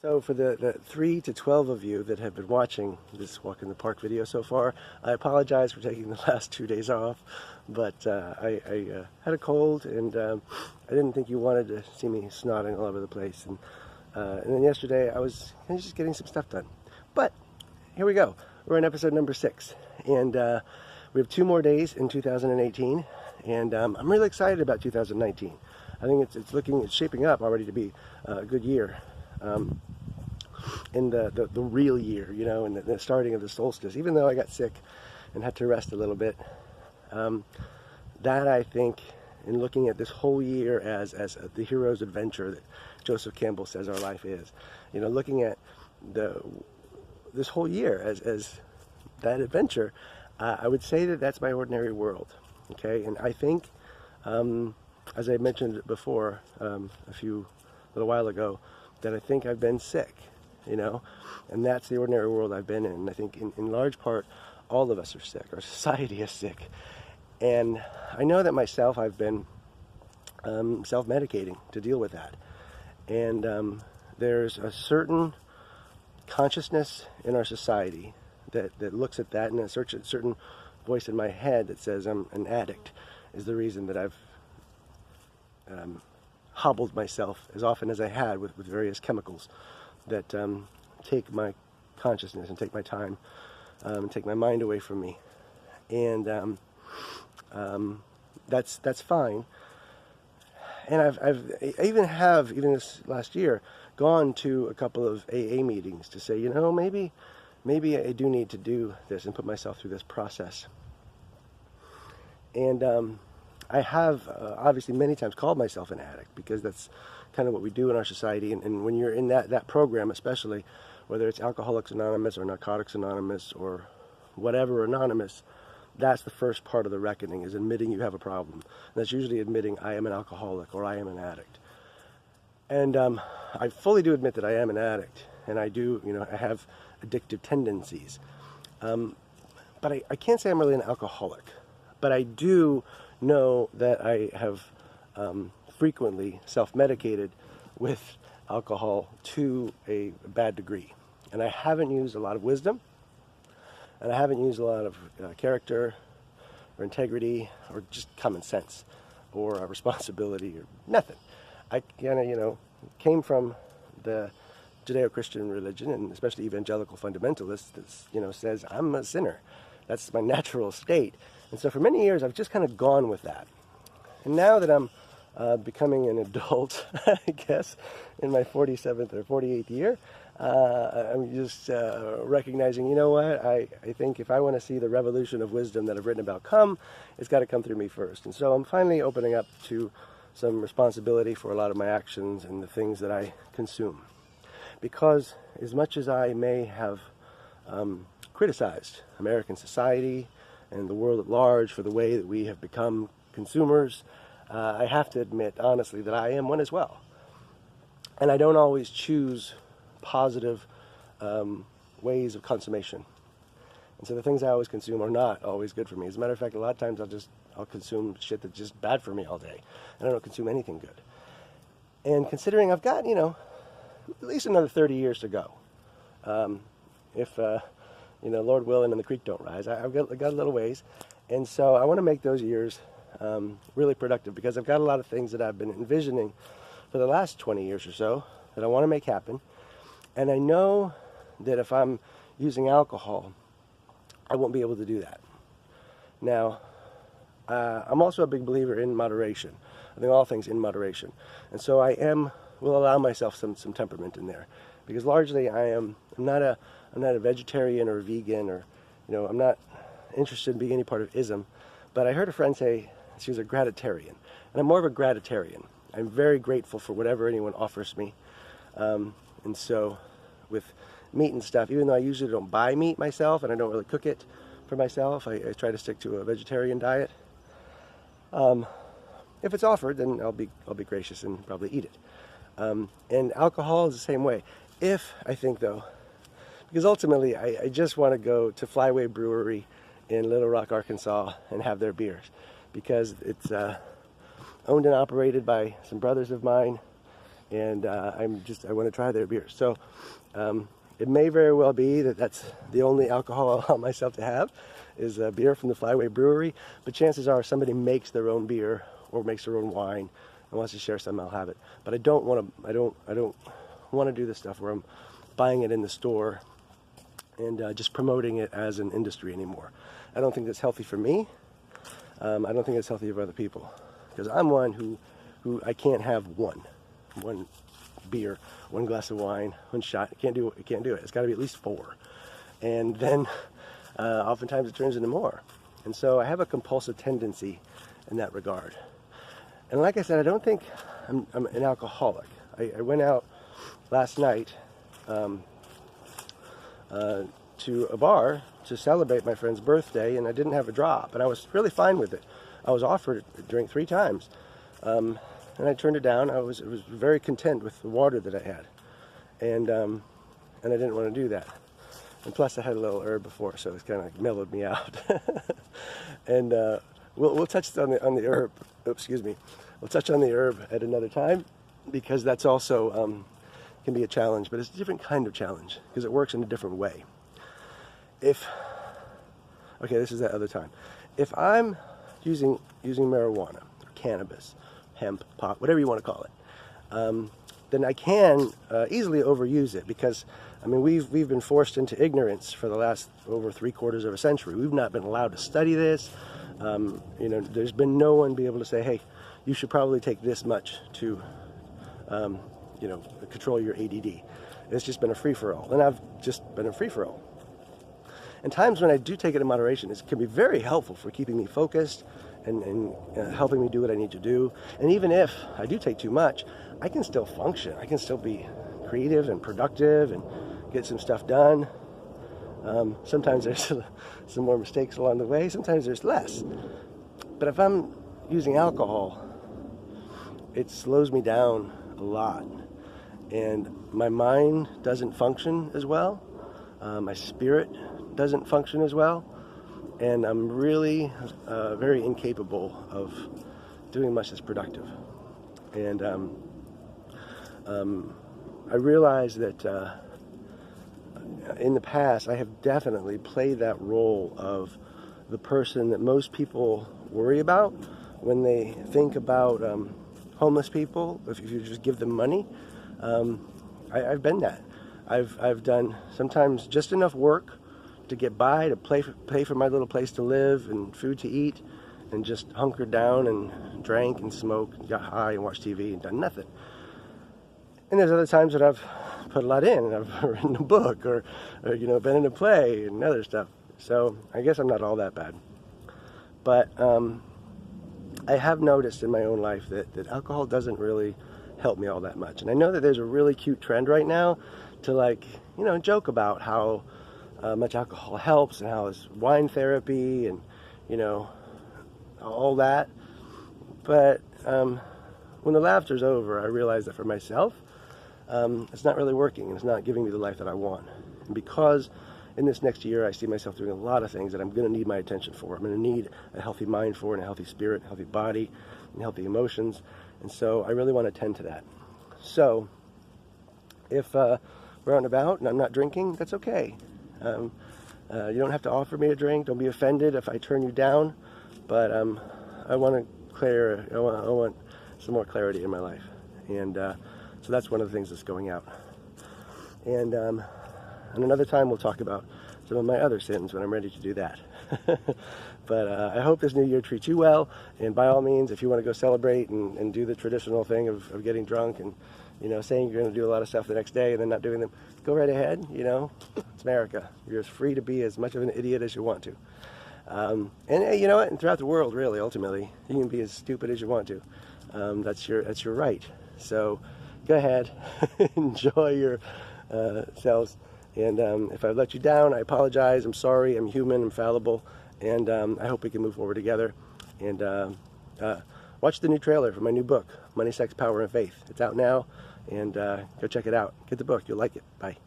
So for the 3 to 12 of you that have been watching this Walk in the Park video so far, I apologize for taking the last 2 days off, but I had a cold and I didn't think you wanted to see me snotting all over the place. And then yesterday I was just getting some stuff done. But here we go. We're in episode number 6, and we have 2 more days in 2018, and I'm really excited about 2019. I think it's shaping up already to be a good year. In the real year, you know, in the starting of the solstice, even though I got sick and had to rest a little bit, that I think, in looking at this whole year as the hero's adventure that Joseph Campbell says our life is, you know, looking at this whole year as that adventure, I would say that that's my ordinary world, okay? And I think, as I mentioned before, a little while ago, that I think I've been sick, you know, and that's the ordinary world I've been in. And I think in large part, all of us are sick. Our society is sick. And I know that myself, I've been self-medicating to deal with that. And there's a certain consciousness in our society that looks at that, and a certain voice in my head that says I'm an addict is the reason that I've hobbled myself as often as I had with various chemicals that take my consciousness and take my time and take my mind away from me. And that's fine. And I even this last year gone to a couple of AA meetings to say, you know, maybe I do need to do this and put myself through this process. And I have obviously many times called myself an addict, because that's kind of what we do in our society. And when you're in that program, especially, whether it's Alcoholics Anonymous or Narcotics Anonymous or whatever anonymous, that's the first part of the reckoning, is admitting you have a problem. And that's usually admitting I am an alcoholic or I am an addict. And I fully do admit that I am an addict, and I do, you know, I have addictive tendencies. But I can't say I'm really an alcoholic. But I do know that I have frequently self-medicated with alcohol to a bad degree. And I haven't used a lot of wisdom, and I haven't used a lot of character or integrity or just common sense or responsibility or nothing. I kind of, you know, came from the Judeo-Christian religion, and especially evangelical fundamentalists, that, you know, says I'm a sinner. That's my natural state. And so for many years, I've just kind of gone with that. And now that I'm becoming an adult, I guess, in my 47th or 48th year, I'm just recognizing, you know what, I think if I want to see the revolution of wisdom that I've written about come, it's got to come through me first. And so I'm finally opening up to some responsibility for a lot of my actions and the things that I consume. Because as much as I may have criticized American society and the world at large for the way that we have become consumers, I have to admit, honestly, that I am one as well. And I don't always choose positive ways of consummation. And so the things I always consume are not always good for me. As a matter of fact, a lot of times I'll consume shit that's just bad for me all day, and I don't consume anything good. And considering I've got, you know, at least another 30 years to go, if you know, Lord willing, and the creek don't rise, I've got a little ways. And so I want to make those years really productive, because I've got a lot of things that I've been envisioning for the last 20 years or so that I want to make happen. And I know that if I'm using alcohol, I won't be able to do that. Now, I'm also a big believer in moderation. I think all things in moderation. And so will allow myself some temperament in there, because largely I'm not a vegetarian or a vegan, or, you know, I'm not interested in being any part of ism. But I heard a friend say she was a gratitarian, and I'm more of a gratitarian. I'm very grateful for whatever anyone offers me. And so with meat and stuff, even though I usually don't buy meat myself and I don't really cook it for myself, I try to stick to a vegetarian diet. If it's offered, then I'll be gracious and probably eat it. And alcohol is the same way. I think though, because ultimately I just want to go to Flyway Brewery in Little Rock, Arkansas, and have their beers, because it's owned and operated by some brothers of mine, and I want to try their beer. So it may very well be that that's the only alcohol I'll allow myself to have is beer from the Flyway Brewery. But chances are somebody makes their own beer or makes their own wine and wants to share some, I'll have it. But I don't want to. I don't want to do the stuff where I'm buying it in the store and just promoting it as an industry anymore. I don't think that's healthy for me. I don't think it's healthy for other people, because I'm one who I can't have one beer, one glass of wine, one shot. I can't do it. It's got to be at least 4, and then oftentimes it turns into more. And so I have a compulsive tendency in that regard. And like I said, I don't think I'm an alcoholic. I went out last night to a bar to celebrate my friend's birthday, and I didn't have a drop, and I was really fine with it. I was offered a drink 3 times, and I turned it down. I was very content with the water that I had, and I didn't want to do that. And plus, I had a little herb before, so it kind of mellowed me out. And we'll touch on the herb. Oops, excuse me. We'll touch on the herb at another time, because that's also can be a challenge, but it's a different kind of challenge because it works in a different way. This is that other time. If I'm using marijuana, or cannabis, hemp, pot, whatever you want to call it, then I can easily overuse it, because I mean we've been forced into ignorance for the last over 3/4 of a century. We've not been allowed to study this. There's been no one be able to say, hey, you should probably take this much to control your ADD. It's just been a free-for-all, and I've just been a free-for-all. And times when I do take it in moderation, it can be very helpful for keeping me focused and helping me do what I need to do. And even if I do take too much, I can still function. I can still be creative and productive and get some stuff done. Sometimes there's some more mistakes along the way. Sometimes there's less. But if I'm using alcohol, it slows me down a lot. And my mind doesn't function as well. My spirit doesn't function as well. And I'm really very incapable of doing much that's productive. And I realize that in the past, I have definitely played that role of the person that most people worry about when they think about homeless people. If you just give them money, I've been that. I've done sometimes just enough work to get by, to pay for my little place to live and food to eat, and just hunkered down and drank and smoked, and got high and watched TV and done nothing. And there's other times that I've put a lot in, and I've written a book or been in a play and other stuff. So I guess I'm not all that bad. But I have noticed in my own life that alcohol doesn't really help me all that much. And I know that there's a really cute trend right now to joke about how much alcohol helps and how it's wine therapy and all that. But when the laughter's over, I realize that for myself, it's not really working, and it's not giving me the life that I want. And because in this next year I see myself doing a lot of things that I'm going to need my attention for. I'm going to need a healthy mind for, and a healthy spirit, a healthy body, and healthy emotions. And so I really want to tend to that. So if we're out and about and I'm not drinking, that's okay. You don't have to offer me a drink. Don't be offended if I turn you down. But I want some more clarity in my life. And so that's one of the things that's going out. And another time we'll talk about some of my other sins when I'm ready to do that. But I hope this new year treats you well. And by all means, if you want to go celebrate and do the traditional thing of getting drunk and saying you're going to do a lot of stuff the next day and then not doing them, go right ahead. It's America. You're as free to be as much of an idiot as you want to. And you know what? And throughout the world, really, ultimately, you can be as stupid as you want to. That's your right. So go ahead, enjoy your selves. And if I've let you down, I apologize. I'm sorry. I'm human. I'm fallible. And I hope we can move forward together. And watch the new trailer for my new book, Money, Sex, Power, and Faith. It's out now. And go check it out. Get the book. You'll like it. Bye.